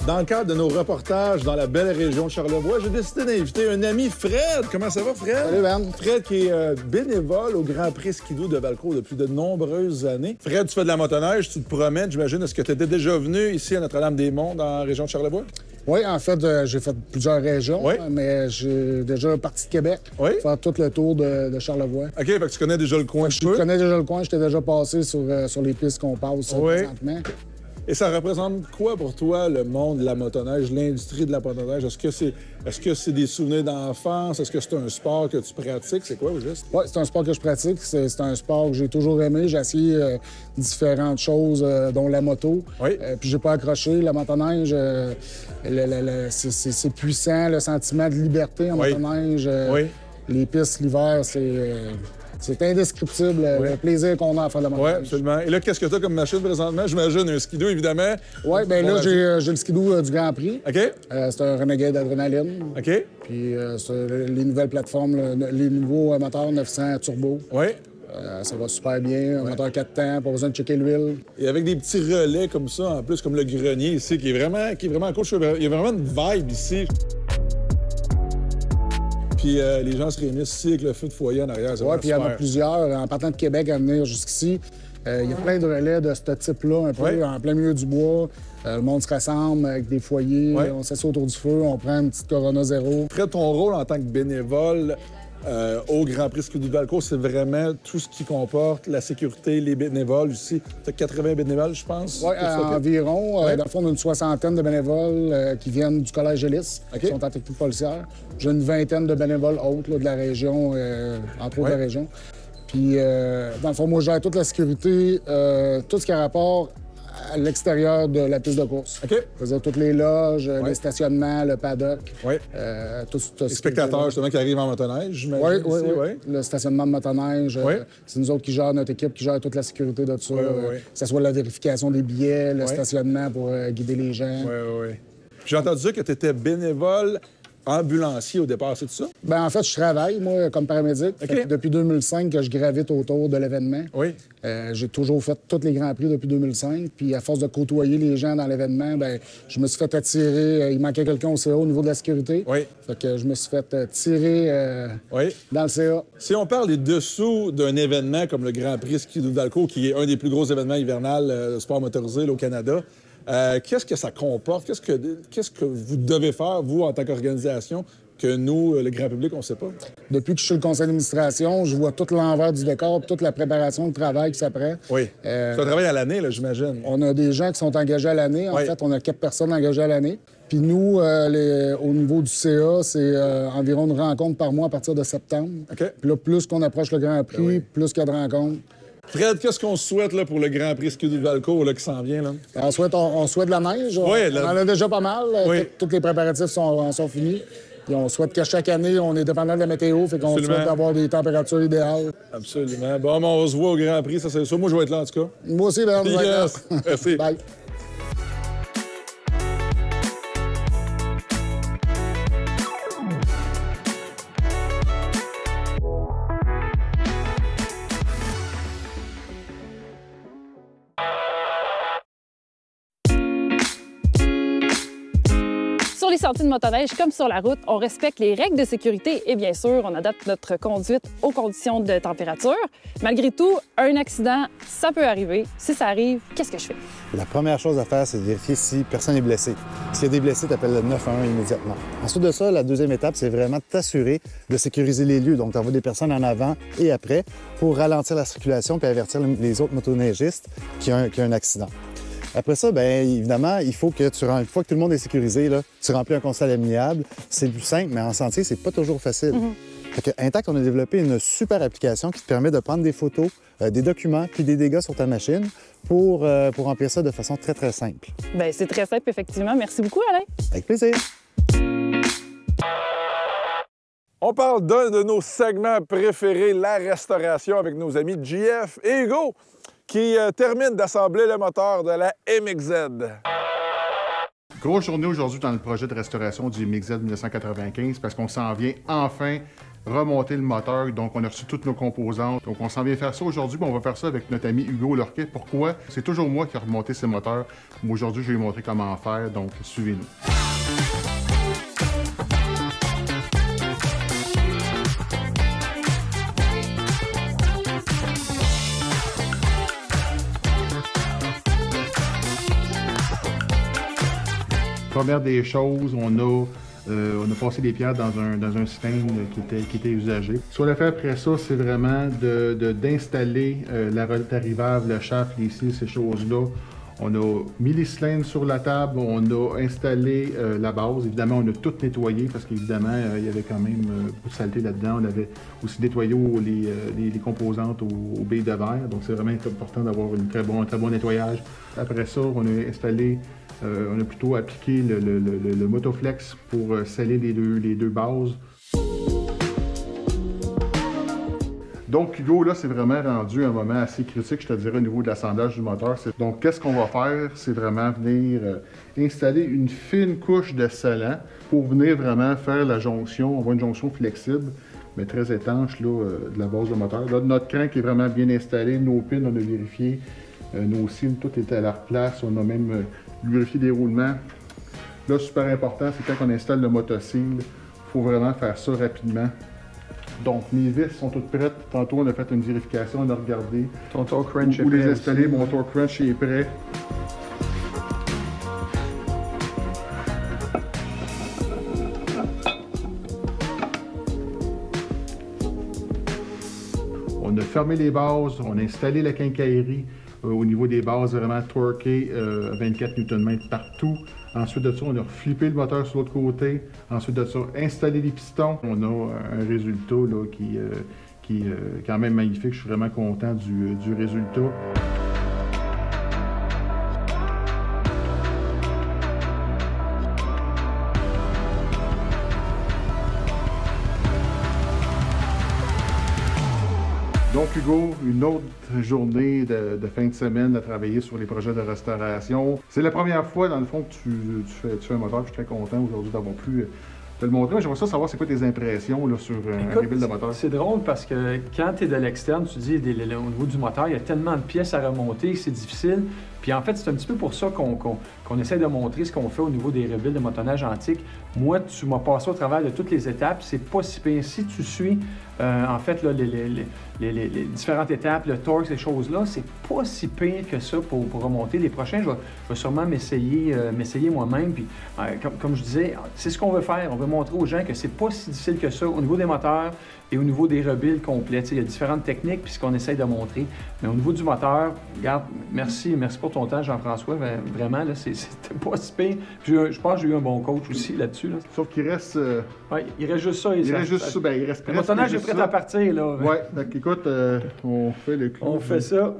Dans le cadre de nos reportages dans la belle région de Charlevoix, j'ai décidé d'inviter un ami, Fred. Comment ça va, Fred? Salut, Ben. Fred, qui est bénévole au Grand Prix Skidoo de Valcourt depuis de nombreuses années. Fred, tu fais de la motoneige, tu te promènes, j'imagine. Est-ce que tu étais déjà venu ici à Notre-Dame-des-Monts, dans la région de Charlevoix? Oui, en fait, j'ai fait plusieurs régions, Oui. mais j'ai déjà parti de Québec, Oui. faire tout le tour de Charlevoix. OK, fait que tu connais déjà le coin un Je peu. connais déjà le coin, j'étais déjà passé sur les pistes qu'on passe Oui. présentement. Et ça représente quoi pour toi, le monde de la motoneige, l'industrie de la motoneige? Est-ce que c'est des souvenirs d'enfance? Est-ce que c'est un sport que tu pratiques? C'est quoi, au juste? Oui, c'est un sport que je pratique. C'est un sport que j'ai toujours aimé. J'ai essayé différentes choses, dont la moto. Oui. Puis j'ai pas accroché. La motoneige, c'est puissant, le sentiment de liberté en Oui. motoneige. Oui. Les pistes l'hiver, c'est indescriptible, le plaisir qu'on a à faire de la Oui, motoneige. absolument. Et là, qu'est-ce que tu as comme machine présentement? J'imagine un skidoo, évidemment. Oui, bien là, Bon, j'ai le skidoo du Grand Prix. OK? C'est un Renegade Adrenaline. OK? Puis c'est les nouvelles plateformes, les nouveaux moteurs 900 turbo. Oui. Ça va super bien. Un moteur 4 temps, pas besoin de checker l'huile. Et avec des petits relais comme ça, en plus, comme le grenier ici, qui est vraiment cool. Il y a vraiment une vibe ici. Puis les gens se réunissent ici avec le feu de foyer en arrière. Oui, puis il y en a plusieurs. En partant de Québec à venir jusqu'ici, il y a plein de relais de ce type-là, un peu Ouais. en plein milieu du bois. Le monde se rassemble avec des foyers. Ouais. On s'assied autour du feu, on prend une petite Corona Zéro. Fred, ton rôle en tant que bénévole au Grand Prix Skidoo de Valcourt, c'est vraiment tout ce qui comporte la sécurité, les bénévoles ici. Tu as 80 bénévoles, je pense. Oui, que tu t'occupes. environ. Ouais. Dans le fond, on a une soixantaine de bénévoles qui viennent du Collège Élis, OK. qui sont en technique policière. J'ai une vingtaine de bénévoles autres là, de la région, entre autres de la région. Puis, dans le fond, moi, je gère toute la sécurité, tout ce qui a rapport à l'extérieur de la piste de course. OK. C'est-à-dire toutes les loges, les stationnements, le paddock. Oui. Tout Les spectateurs, justement, qui arrivent en motoneige, j'imagine. Oui, ici, oui. Le stationnement de motoneige, Oui. c'est nous autres qui gèrent, notre équipe qui gère toute la sécurité de tout ça. Oui, oui. Que ce soit la vérification des billets, le Oui. stationnement pour guider les gens. Oui, oui, oui. J'ai entendu dire que tu étais bénévole ambulancier au départ, c'est ça? Ben, en fait, je travaille, moi, comme paramédic. OK. Fait que depuis 2005 que je gravite autour de l'événement. Oui. J'ai toujours fait tous les Grands Prix depuis 2005. Puis à force de côtoyer les gens dans l'événement, ben, je me suis fait attirer. Il manquait quelqu'un au CA au niveau de la sécurité. Oui. Fait que je me suis fait tirer Oui. dans le CA. Si on parle des dessous d'un événement comme le Grand Prix Skidoo de Valcourt, qui est un des plus gros événements hivernal de sport motorisé là, au Canada, qu'est-ce que ça comporte? Qu'est-ce que vous devez faire, vous, en tant qu'organisation, que nous, le grand public, on ne sait pas? Depuis que je suis le conseil d'administration, je vois tout l'envers du décor, toute la préparation, le travail qui s'apprête. Oui. C'est un travail à l'année, là, j'imagine. On a des gens qui sont engagés à l'année. En Oui. fait, on a 4 personnes engagées à l'année. Puis nous, au niveau du CA, c'est environ une rencontre par mois à partir de septembre. OK. Puis là, plus qu'on approche le Grand Prix, oui. plus qu'il y a de rencontres. Fred, qu'est-ce qu'on souhaite là, pour le Grand Prix Skidoo de Valcourt là, qui s'en vient? Là? On souhaite de la neige. Oui, On en a déjà pas mal. Oui. Tous les préparatifs sont finis. Puis on souhaite qu'à chaque année, on est dépendant de la météo, fait qu'on Absolument. souhaite avoir des températures idéales. Absolument. Bon, mais on se voit au Grand Prix, ça c'est sûr. Moi, je vais être là, en tout cas. Moi aussi, Ben, Yes. Merci. Bye. Sur les sentiers de motoneige, comme sur la route, on respecte les règles de sécurité et bien sûr, on adapte notre conduite aux conditions de température. Malgré tout, un accident, ça peut arriver. Si ça arrive, qu'est-ce que je fais? La première chose à faire, c'est de vérifier si personne n'est blessé. S'il y a des blessés, tu appelles le 911 immédiatement. Ensuite de ça, la deuxième étape, c'est vraiment de t'assurer de sécuriser les lieux. Donc, tu envoies des personnes en avant et après pour ralentir la circulation puis avertir les autres motoneigistes qu'il y a un accident. Après ça, bien évidemment, il faut que une fois que tout le monde est sécurisé, là, tu remplis un constat amiable. C'est plus simple, mais en sentier, c'est pas toujours facile. Fait que Intact, on a développé une super application qui te permet de prendre des photos, des documents, puis des dégâts sur ta machine pour remplir ça de façon très, très simple. Bien, c'est très simple, effectivement. Merci beaucoup, Alain. Avec plaisir. On parle d'un de nos segments préférés, la restauration, avec nos amis JF et Hugo, qui terminent d'assembler le moteur de la MXZ. Grosse journée aujourd'hui dans le projet de restauration du MXZ 1995 parce qu'on s'en vient enfin remonter le moteur. Donc, on a reçu toutes nos composantes. Donc, on s'en vient faire ça aujourd'hui. On va faire ça avec notre ami Hugo Lorquet. Pourquoi? C'est toujours moi qui ai remonté ces moteurs. Aujourd'hui, je vais lui montrer comment faire. Donc, suivez-nous. Première des choses, on a passé des pierres dans un cylindre qui était usagé. Ce qu'on a fait après ça, c'est vraiment d'installer la relette arrivable, le shaft, les cils, ces choses-là. On a mis les cylindres sur la table, on a installé la base. Évidemment, on a tout nettoyé parce qu'évidemment, il y avait quand même beaucoup de saleté là-dedans. On avait aussi nettoyé les composantes aux billes de verre. Donc, c'est vraiment important d'avoir un très bon nettoyage. Après ça, on a installé on a plutôt appliqué le Motoflex pour sceller les deux bases. Donc, Hugo, là, c'est vraiment rendu un moment assez critique, je te dirais, au niveau de l'assemblage du moteur. Donc, qu'est-ce qu'on va faire? C'est vraiment venir installer une fine couche de scellant pour venir vraiment faire la jonction. On voit une jonction flexible, mais très étanche, là, de la base du moteur. Là, notre crank est vraiment bien installé. Nos pins, on a vérifié. Nos cils, tout était à leur place. On a même vérifié les roulements. Là, super important, c'est quand on installe le motocyle, il faut vraiment faire ça rapidement. Donc, mes vis sont toutes prêtes. Tantôt, on a fait une vérification, on a regardé ton torque wrench où les installer. Mon torque wrench est prêt. On a fermé les bases, on a installé la quincaillerie. Au niveau des bases, vraiment torqué, 24 Nm partout. Ensuite de ça, on a flippé le moteur sur l'autre côté. Ensuite de ça, installé les pistons. On a un résultat là, qui est quand même magnifique. Je suis vraiment content du résultat. Donc, Hugo, une autre journée de fin de semaine à travailler sur les projets de restauration. C'est la première fois, dans le fond, que tu fais un moteur. Je suis très content aujourd'hui d'avoir pu te le montrer. J'aimerais ça savoir c'est quoi tes impressions là, sur un rebuild de moteur. C'est drôle parce que quand tu es de l'externe, tu dis au niveau du moteur, il y a tellement de pièces à remonter, c'est difficile. Puis en fait, c'est un petit peu pour ça qu'on essaie de montrer ce qu'on fait au niveau des rebuilds de motonnage antique. Moi, tu m'as passé au travers de toutes les étapes. C'est pas si pire. Si tu suis, en fait, là, les différentes étapes, le torque, ces choses-là, c'est pas si pire que ça pour remonter. Les prochains, je vais sûrement m'essayer moi-même. Puis, comme je disais, c'est ce qu'on veut faire. On veut montrer aux gens que c'est pas si difficile que ça au niveau des moteurs et au niveau des rebuilds complets. Il y a différentes techniques, puis ce qu'on essaye de montrer. Mais au niveau du moteur, regarde, merci pour ton temps, Jean-François. Vraiment, là, c'était pas si pire. Puis, je pense que j'ai eu un bon coach aussi là-dessus. Là. Sauf qu'il reste... Oui, il reste juste ça. Il reste juste ça. Ben, il reste le motonnage est prêt à partir, là. Oui, donc écoute, on fait le clou. On fait ça.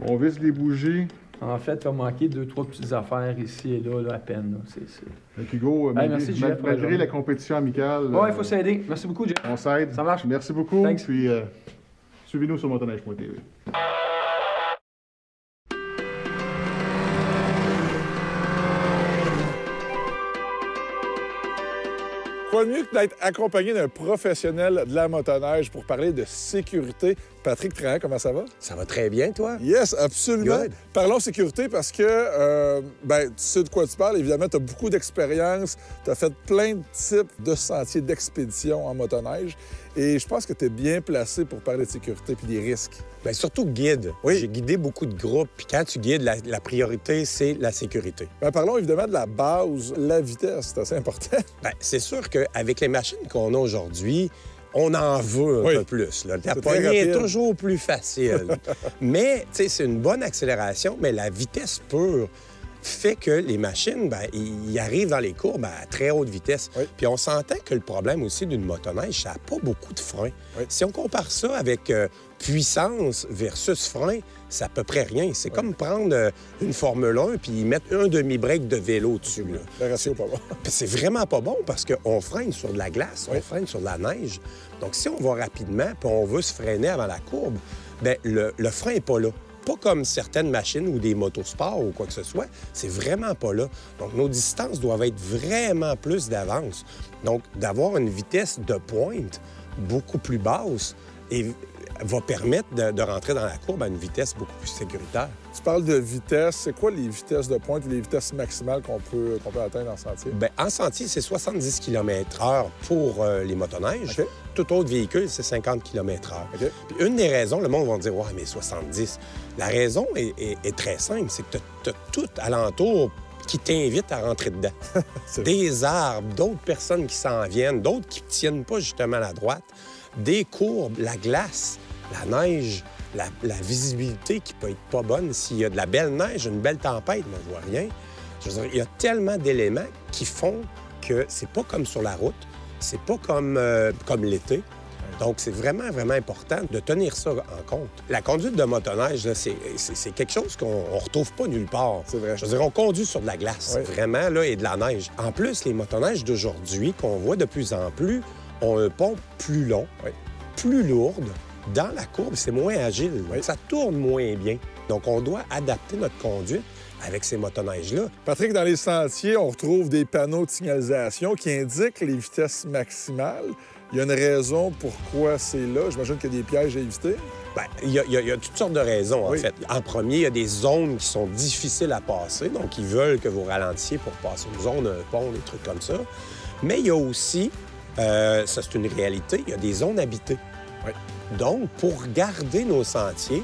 On visse les bougies. En fait, il a manqué 2-3 petites affaires ici et là à peine. Là. Donc, Hugo, merci, Jeff, malgré la compétition amicale... Oui, il faut s'aider. Merci beaucoup, Jeff. On s'aide. Ça marche. Merci beaucoup. Thanks. Puis, suivez-nous sur motoneige.tv. Quoi de mieux que d'être accompagné d'un professionnel de la motoneige pour parler de sécurité? Patrick Trahan, comment ça va? Ça va très bien, toi? Yes, absolument. Good. Parlons sécurité parce que, tu sais de quoi tu parles. Évidemment, tu as beaucoup d'expérience. Tu as fait plein de types de sentiers d'expédition en motoneige. Et je pense que tu es bien placé pour parler de sécurité puis des risques. Bien, surtout guide. Oui. J'ai guidé beaucoup de groupes. Puis quand tu guides, la priorité, c'est la sécurité. Bien, parlons évidemment de la base, la vitesse. C'est assez important. Bien, c'est sûr qu'avec les machines qu'on a aujourd'hui, on en veut un peu plus. Là. La poignée est toujours plus facile. Mais, tu sais, c'est une bonne accélération, mais la vitesse pure fait que les machines, ils arrivent dans les courbes à très haute vitesse. Oui. Puis on s'entend que le problème aussi d'une motoneige, ça n'a pas beaucoup de frein. Oui. Si on compare ça avec puissance versus frein, c'est à peu près rien. C'est comme prendre une Formule 1 puis mettre un demi-break de vélo dessus. Là. Le ratio pas bon. C'est vraiment pas bon parce qu'on freine sur de la glace, Oui. on freine sur de la neige. Donc, si on va rapidement puis on veut se freiner avant la courbe, bien, le frein n'est pas là. Pas comme certaines machines ou des motosports ou quoi que ce soit. C'est vraiment pas là. Donc, nos distances doivent être vraiment plus d'avance. Donc, d'avoir une vitesse de pointe beaucoup plus basse et va permettre de rentrer dans la courbe à une vitesse beaucoup plus sécuritaire. Tu parles de vitesse. C'est quoi les vitesses de pointe ou les vitesses maximales qu'on peut atteindre en sentier? Bien, en sentier, c'est 70 km/h pour les motoneiges. OK. Tout autre véhicule, c'est 50 km/h. OK. Puis une des raisons, le monde va dire « Ouais, mais 70 ». La raison est très simple, c'est que tu as tout alentour qui t'invite à rentrer dedans. Des arbres, d'autres personnes qui s'en viennent, d'autres qui ne tiennent pas justement à la droite, des courbes, la glace, la neige, la visibilité qui peut être pas bonne. S'il y a de la belle neige, une belle tempête, moi, je vois rien. Je veux dire, il y a tellement d'éléments qui font que c'est pas comme sur la route, c'est pas comme l'été. Donc, c'est vraiment, vraiment important de tenir ça en compte. La conduite de motoneige, là, c'est quelque chose qu'on ne retrouve pas nulle part. C'est vrai. Je veux dire, on conduit sur de la glace, vraiment, là, et de la neige. En plus, les motoneiges d'aujourd'hui, qu'on voit de plus en plus, ont un pont plus long, plus lourde. Dans la courbe, c'est moins agile. Ça tourne moins bien. Donc, on doit adapter notre conduite avec ces motoneiges-là. Patrick, dans les sentiers, on retrouve des panneaux de signalisation qui indiquent les vitesses maximales. Il y a une raison pourquoi c'est là. J'imagine qu'il y a des pièges à éviter. Bien, il y a toutes sortes de raisons, en fait. En premier, il y a des zones qui sont difficiles à passer, donc ils veulent que vous ralentissiez pour passer une zone, un pont, des trucs comme ça. Mais il y a aussi, ça c'est une réalité, il y a des zones habitées. Donc, pour garder nos sentiers,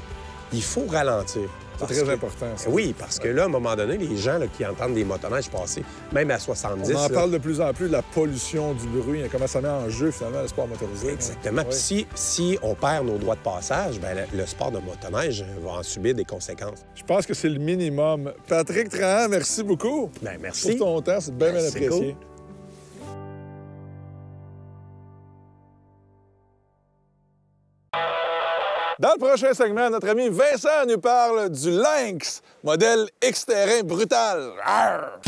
il faut ralentir. C'est très important, ça. Oui, parce que là, à un moment donné, les gens là, qui entendent des motoneiges passer, même à 70... On en parle de plus en plus de la pollution du bruit. Comment ça met en jeu, finalement, le sport motorisé. Exactement. Puis si on perd nos droits de passage, bien, le sport de motoneige va en subir des conséquences. Je pense que c'est le minimum. Patrick Trahan, merci beaucoup. Bien, merci. Pour ton temps, c'est bien apprécié. Cool. Dans le prochain segment, notre ami Vincent nous parle du Lynx, modèle X-Terrain brutal. Arr!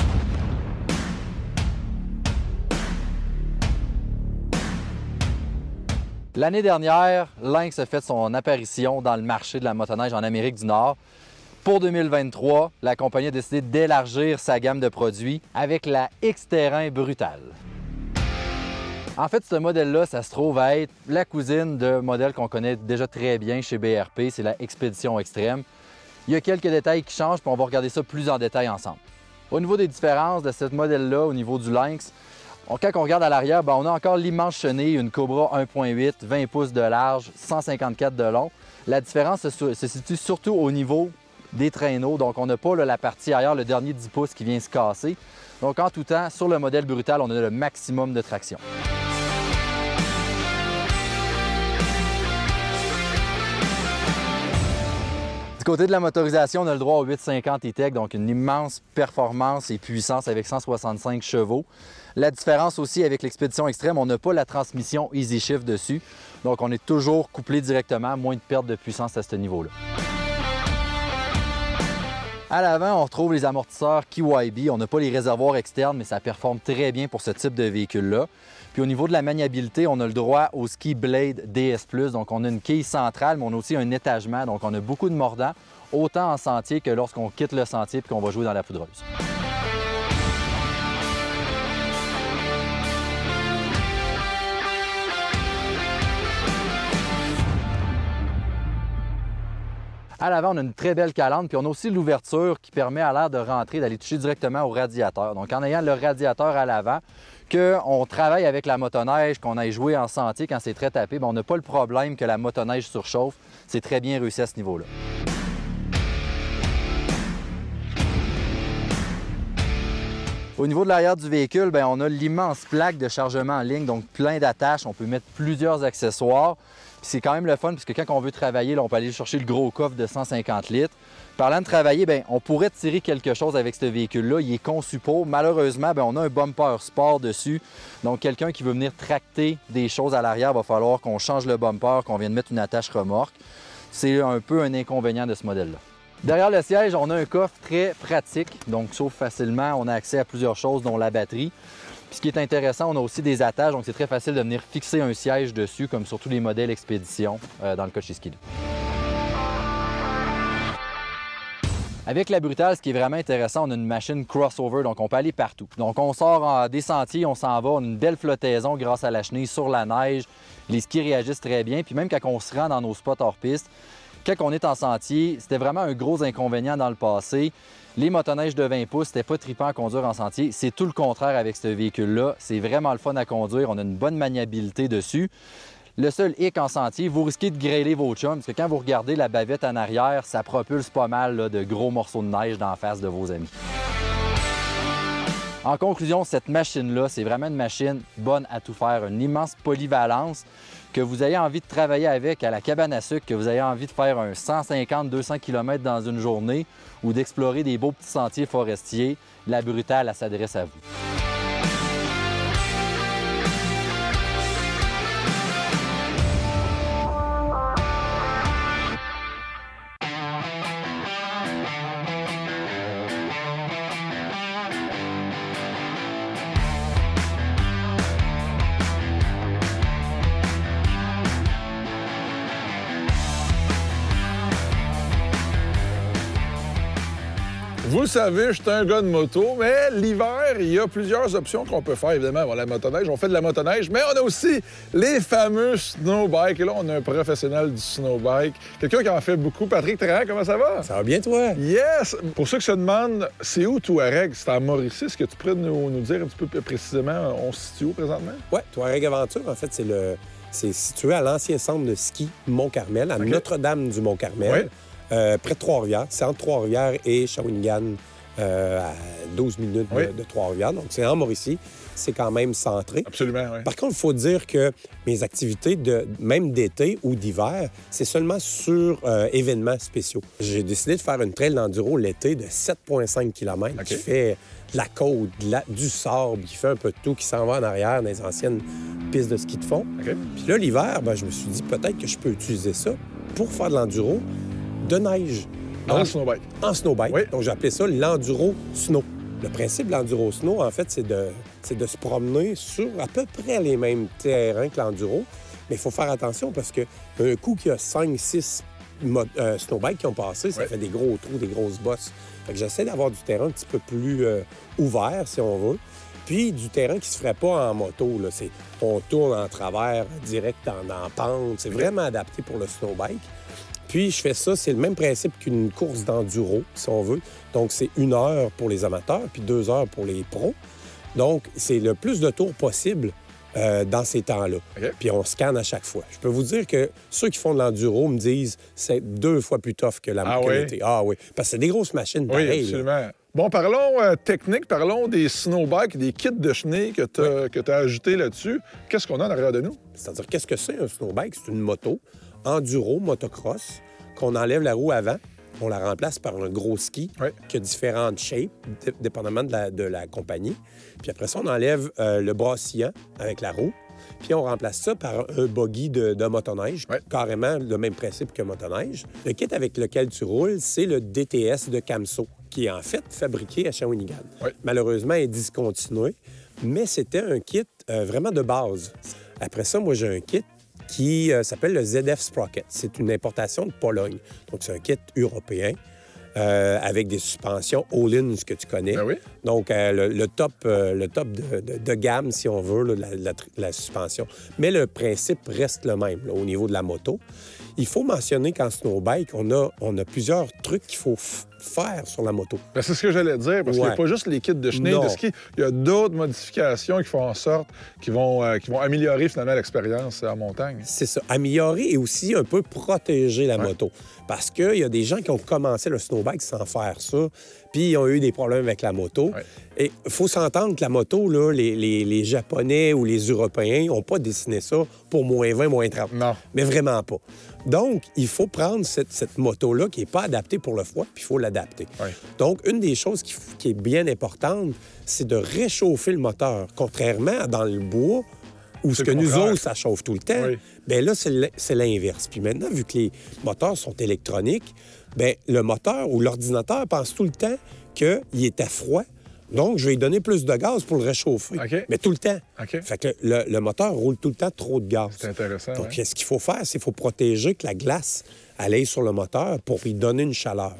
L'année dernière, Lynx a fait son apparition dans le marché de la motoneige en Amérique du Nord. Pour 2023, la compagnie a décidé d'élargir sa gamme de produits avec la X-Terrain brutal. En fait, ce modèle-là, ça se trouve à être la cousine de modèle qu'on connaît déjà très bien chez BRP, c'est la Expédition Extrême. Il y a quelques détails qui changent, puis on va regarder ça plus en détail ensemble. Au niveau des différences de ce modèle-là, au niveau du Lynx, quand on regarde à l'arrière, on a encore l'immense chenille, une Cobra 1.8, 20 pouces de large, 154 de long. La différence se situe surtout au niveau des traîneaux, donc on n'a pas la partie arrière, le dernier 10 pouces qui vient se casser. Donc en tout temps, sur le modèle brutal, on a le maximum de traction. Du côté de la motorisation, on a le droit au 850 E-Tech, donc une immense performance et puissance avec 165 chevaux. La différence aussi avec l'Expédition Extrême, on n'a pas la transmission Easy Shift dessus, donc on est toujours couplé directement, moins de perte de puissance à ce niveau-là. À l'avant, on retrouve les amortisseurs KYB. On n'a pas les réservoirs externes, mais ça performe très bien pour ce type de véhicule-là. Puis au niveau de la maniabilité, on a le droit au Ski Blade DS+. Donc on a une quille centrale, mais on a aussi un étagement. Donc on a beaucoup de mordants, autant en sentier que lorsqu'on quitte le sentier et qu'on va jouer dans la poudreuse. À l'avant, on a une très belle calandre, puis on a aussi l'ouverture qui permet à l'air de rentrer, d'aller toucher directement au radiateur. Donc, en ayant le radiateur à l'avant, qu'on travaille avec la motoneige, qu'on aille jouer en sentier quand c'est très tapé, on n'a pas le problème que la motoneige surchauffe. C'est très bien réussi à ce niveau-là. Au niveau de l'arrière du véhicule, on a l'immense plaque de chargement en ligne, donc plein d'attaches. On peut mettre plusieurs accessoires. C'est quand même le fun, puisque quand on veut travailler, là, on peut aller chercher le gros coffre de 150 litres. Parlant de travailler, on pourrait tirer quelque chose avec ce véhicule-là. Il est conçu pour. Malheureusement, on a un bumper sport dessus. Donc, quelqu'un qui veut venir tracter des choses à l'arrière, va falloir qu'on change le bumper, qu'on vienne mettre une attache remorque. C'est un peu un inconvénient de ce modèle-là. Derrière le siège, on a un coffre très pratique, donc sauf facilement, on a accès à plusieurs choses, dont la batterie. Puis ce qui est intéressant, on a aussi des attaches, donc c'est très facile de venir fixer un siège dessus, comme sur tous les modèles Expédition, dans le cas de chez Ski-Doo. Avec la Brutale, ce qui est vraiment intéressant, on a une machine crossover, donc on peut aller partout. Donc on sort des sentiers, on s'en va, on a une belle flottaison grâce à la chenille sur la neige. Les skis réagissent très bien, puis même quand on se rend dans nos spots hors piste, quand on est en sentier, c'était vraiment un gros inconvénient dans le passé. Les motoneiges de 20 pouces, c'était pas trippant à conduire en sentier. C'est tout le contraire avec ce véhicule-là. C'est vraiment le fun à conduire, on a une bonne maniabilité dessus. Le seul hic en sentier, vous risquez de grêler vos chums, parce que quand vous regardez la bavette en arrière, ça propulse pas mal là, de gros morceaux de neige d'en face de vos amis. En conclusion, cette machine-là, c'est vraiment une machine bonne à tout faire, une immense polyvalence. Que vous ayez envie de travailler avec à la cabane à sucre, que vous ayez envie de faire un 150-200 km dans une journée ou d'explorer des beaux petits sentiers forestiers, la Brutale, elle s'adresse à vous. Vous le savez, je suis un gars de moto, mais l'hiver, il y a plusieurs options qu'on peut faire, évidemment. Bon, la motoneige, on fait de la motoneige, mais on a aussi les fameux snowbikes. Et là, on a un professionnel du snowbike, quelqu'un qui en fait beaucoup. Patrick Trahan, comment ça va? Ça va bien, toi? Yes! Pour ceux qui se demandent, c'est où Touareg? C'est à Mauricie. Est-ce que tu pourrais nous dire un petit peu plus précisément, on se situe où présentement? Oui, Touareg Aventure, en fait, c'est situé à l'ancien centre de ski Mont-Carmel, à Notre-Dame-du-Mont-Carmel. Oui. Près de Trois-Rivières. C'est entre Trois-Rivières et Shawinigan, à 12 minutes de Trois-Rivières. Donc, c'est en Mauricie. C'est quand même centré. Absolument, oui. Par contre, il faut dire que mes activités, même d'été ou d'hiver, c'est seulement sur événements spéciaux. J'ai décidé de faire une trail d'enduro l'été de 7,5 km qui fait de la côte, du sable, qui fait un peu de tout, qui s'en va en arrière dans les anciennes pistes de ski de fond. Puis là, l'hiver, je me suis dit peut-être que je peux utiliser ça pour faire de l'enduro de neige. En snowbike. En snowbike. Oui. Donc, j'ai appelé ça l'enduro snow. Le principe de l'enduro snow, en fait, c'est de se promener sur à peu près les mêmes terrains que l'enduro. Mais il faut faire attention parce que un coup qu'il y a 5-6 snowbikes qui ont passé, ça fait des gros trous, des grosses bosses. Fait que j'essaie d'avoir du terrain un petit peu plus ouvert, si on veut. Puis du terrain qui se ferait pas en moto. Là. On tourne en travers, direct en pente. C'est vraiment adapté pour le snowbike. Puis, je fais ça, c'est le même principe qu'une course d'enduro, si on veut. Donc, c'est 1 heure pour les amateurs, puis 2 heures pour les pros. Donc, c'est le plus de tours possible dans ces temps-là. Puis, on scanne à chaque fois. Je peux vous dire que ceux qui font de l'enduro me disent que c'est 2 fois plus tough que l'été. Ah oui, parce que c'est des grosses machines pareilles. Oui, absolument. Là. Bon, parlons technique, parlons des snowbikes, des kits de chenilles que tu as ajoutés là-dessus. Qu'est-ce qu'on a en arrière de nous? C'est-à-dire, qu'est-ce que c'est un snowbike? C'est une moto enduro, motocross, qu'on enlève la roue avant, on la remplace par un gros ski qui a différentes shapes, dépendamment de la compagnie. Puis après ça, on enlève le brassillant avec la roue, puis on remplace ça par un buggy de motoneige, carrément le même principe que motoneige. Le kit avec lequel tu roules, c'est le DTS de Camso, qui est en fait fabriqué à Shawinigan. Malheureusement, il est discontinué, mais c'était un kit vraiment de base. Après ça, moi, j'ai un kit qui s'appelle le ZF Sprocket. C'est une importation de Pologne. Donc, c'est un kit européen avec des suspensions all-in, ce que tu connais. Donc, le top de gamme, si on veut, là, la suspension. Mais le principe reste le même là, au niveau de la moto. Il faut mentionner qu'en snowbike, on a plusieurs trucs qu'il faut faire sur la moto. Ben, c'est ce que j'allais dire, parce qu'il n'y a pas juste les kits de chenilles de ski. Il y a d'autres modifications qui font en sorte qui vont améliorer finalement l'expérience en montagne. C'est ça. Améliorer et aussi un peu protéger la moto. Parce qu'il y a des gens qui ont commencé le snowbike sans faire ça, puis ils ont eu des problèmes avec la moto. Et il faut s'entendre que la moto, là, les Japonais ou les Européens n'ont pas dessiné ça pour moins 20, moins 30. Non. Mais vraiment pas. Donc, il faut prendre cette moto-là qui n'est pas adaptée pour le froid, puis il faut l'adapter. Donc, une des choses qui est bien importante, c'est de réchauffer le moteur. Contrairement à dans le bois, où ce que nous autres, ça chauffe tout le temps, bien là, c'est l'inverse. Puis maintenant, vu que les moteurs sont électroniques, bien, le moteur ou l'ordinateur pense tout le temps qu'il est à froid. Donc, je vais lui donner plus de gaz pour le réchauffer. Mais tout le temps. Fait que le moteur roule tout le temps trop de gaz. C'est intéressant. Donc, ce qu'il faut faire, c'est qu'il faut protéger que la glace aille sur le moteur pour lui donner une chaleur.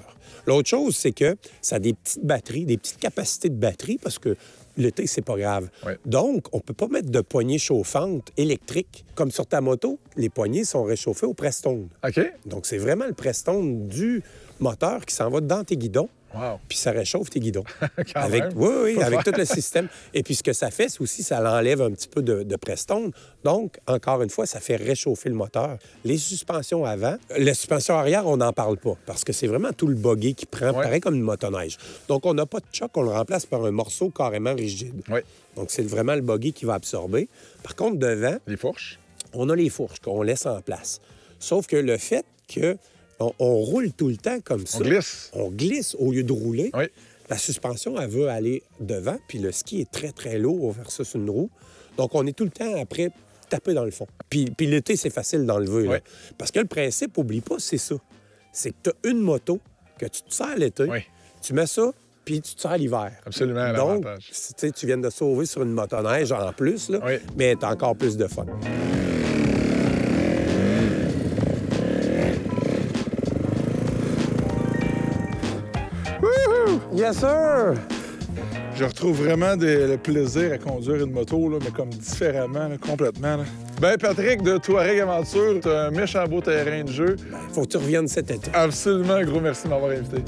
L'autre chose, c'est que ça a des petites batteries, des petites capacités de batterie, parce que l'été, c'est pas grave. Ouais. Donc, on peut pas mettre de poignées chauffantes électriques. Comme sur ta moto, les poignées sont réchauffées au Prestone. OK. Donc, c'est vraiment le Prestone du moteur qui s'en va dans tes guidons. Wow. Puis ça réchauffe tes guidons. Quand même. Oui, avec tout le système. Et puis ce que ça fait, c'est aussi, ça l'enlève un petit peu de Prestone. Donc, encore une fois, ça fait réchauffer le moteur. Les suspensions avant, les suspensions arrière, on n'en parle pas parce que c'est vraiment tout le buggy qui prend, pareil comme une motoneige. Donc, on n'a pas de choc, on le remplace par un morceau carrément rigide. Oui. Donc, c'est vraiment le buggy qui va absorber. Par contre, devant, Les fourches. on a les fourches qu'on laisse en place. Sauf que le fait que on roule tout le temps comme ça. On glisse. On glisse au lieu de rouler. Oui. La suspension, elle veut aller devant, puis le ski est très, très lourd versus une roue. Donc, on est tout le temps après taper dans le fond. Puis l'été, c'est facile d'enlever. Oui. Parce que le principe, oublie pas, c'est ça. C'est que tu as une moto que tu te sers l'été, Oui. tu mets ça, puis tu te sers l'hiver. Absolument, Donc, l'avantage. tu sais, tu viens de sauver sur une motoneige en plus, là, Oui. mais tu as encore plus de fun. Yes, sir! Je retrouve vraiment le plaisir à conduire une moto, là, mais comme différemment, là, complètement. Là. Ben, Patrick, de Touareg Aventure, t'as un méchant beau terrain de jeu. Faut que tu reviennes cet été. Absolument, un gros merci de m'avoir invité.